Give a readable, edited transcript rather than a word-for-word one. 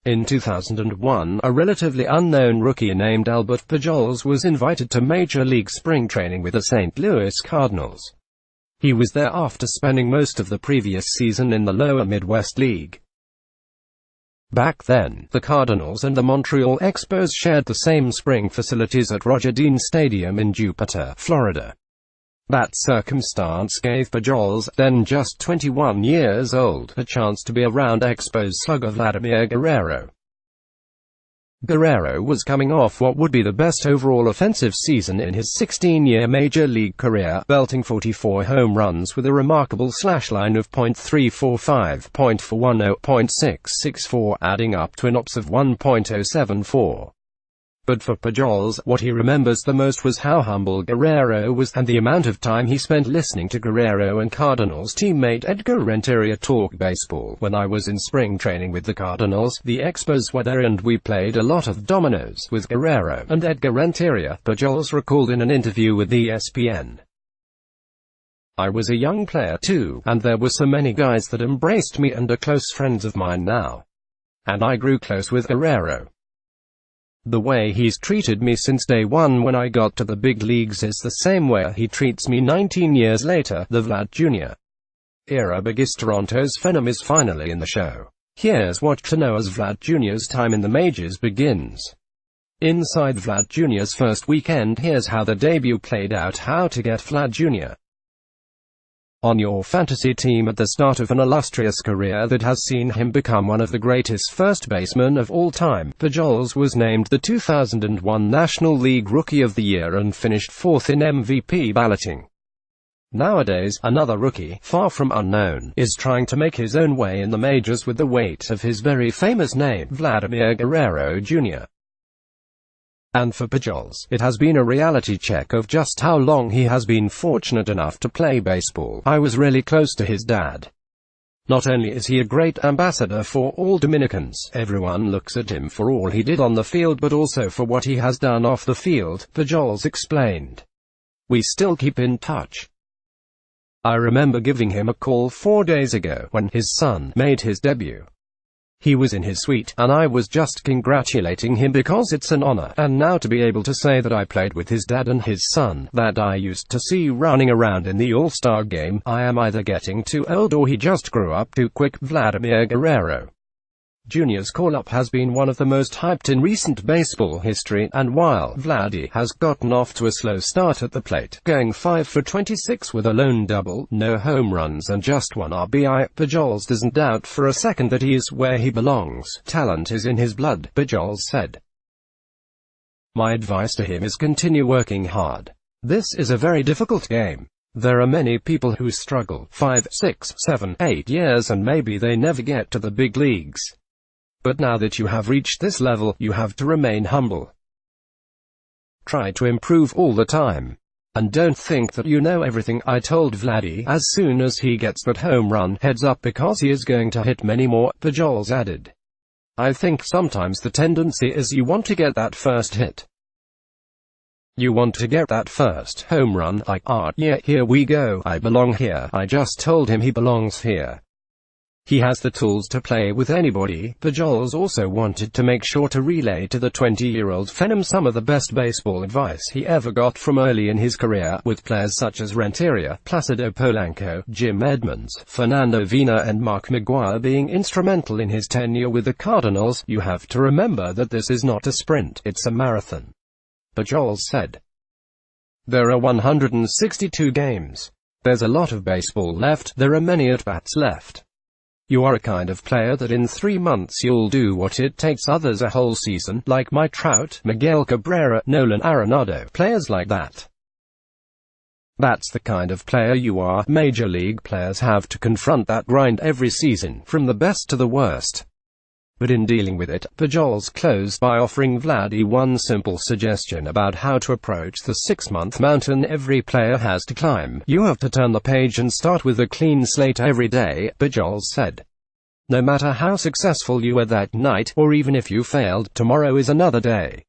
In 2001, a relatively unknown rookie named Albert Pujols was invited to Major League spring training with the St. Louis Cardinals. He was there after spending most of the previous season in the lower Midwest League. Back then, the Cardinals and the Montreal Expos shared the same spring facilities at Roger Dean Stadium in Jupiter, Florida. That circumstance gave Pujols, then just 21 years old, a chance to be around Expos slugger Vladdy Jr. Guerrero was coming off what would be the best overall offensive season in his 16-year Major League career, belting 44 home runs with a remarkable slash line of .345, .410, .664, adding up to an OPS of 1.074. But for Pujols, what he remembers the most was how humble Guerrero was, and the amount of time he spent listening to Guerrero and Cardinals teammate Edgar Renteria talk baseball. When I was in spring training with the Cardinals, the Expos were there and we played a lot of dominoes with Guerrero and Edgar Renteria, Pujols recalled in an interview with ESPN. I was a young player too, and there were so many guys that embraced me and are close friends of mine now. And I grew close with Guerrero. The way he's treated me since day one when I got to the big leagues is the same way he treats me 19 years later. The Vladdy Jr. era begins. Toronto's Phenom is finally in the show. Here's what to know as Vladdy Jr.'s time in the majors begins. Inside Vladdy Jr.'s first weekend, here's how the debut played out. How to get Vladdy Jr. on your fantasy team at the start of an illustrious career that has seen him become one of the greatest first basemen of all time. Pujols was named the 2001 National League Rookie of the Year and finished fourth in MVP balloting. Nowadays, another rookie, far from unknown, is trying to make his own way in the majors with the weight of his very famous name, Vladdy Guerrero Jr. And for Pujols, it has been a reality check of just how long he has been fortunate enough to play baseball. I was really close to his dad. Not only is he a great ambassador for all Dominicans, everyone looks at him for all he did on the field, but also for what he has done off the field, Pujols explained. We still keep in touch. I remember giving him a call 4 days ago when his son made his debut. He was in his suite, and I was just congratulating him because it's an honor, and now to be able to say that I played with his dad and his son, that I used to see running around in the All-Star game, I am either getting too old or he just grew up too quick. Vladdy Guerrero Jr.'s call-up has been one of the most hyped in recent baseball history, and while Vladdy has gotten off to a slow start at the plate, going 5 for 26 with a lone double, no home runs and just 1 RBI, Pujols doesn't doubt for a second that he is where he belongs. Talent is in his blood, Pujols said. My advice to him is continue working hard. This is a very difficult game. There are many people who struggle 5, 6, 7, 8 years and maybe they never get to the big leagues. But now that you have reached this level, you have to remain humble. Try to improve all the time. And don't think that you know everything. I told Vladdy as soon as he gets that home run, heads up because he is going to hit many more, Pujols added. I think sometimes the tendency is you want to get that first hit. You want to get that first home run, like, yeah, here we go, I belong here. I just told him he belongs here. He has the tools to play with anybody. Pujols also wanted to make sure to relay to the 20-year-old Phenom some of the best baseball advice he ever got from early in his career, with players such as Renteria, Placido Polanco, Jim Edmonds, Fernando Vina and Mark McGwire being instrumental in his tenure with the Cardinals. You have to remember that this is not a sprint, it's a marathon, Pujols said. There are 162 games. There's a lot of baseball left, there are many at-bats left. You are a kind of player that in 3 months you'll do what it takes others a whole season, like Mike Trout, Miguel Cabrera, Nolan Arenado, players like that. That's the kind of player you are. Major league players have to confront that grind every season, from the best to the worst. But in dealing with it, Pujols closed by offering Vladdy one simple suggestion about how to approach the 6-month mountain every player has to climb. You have to turn the page and start with a clean slate every day, Pujols said. No matter how successful you were that night, or even if you failed, tomorrow is another day.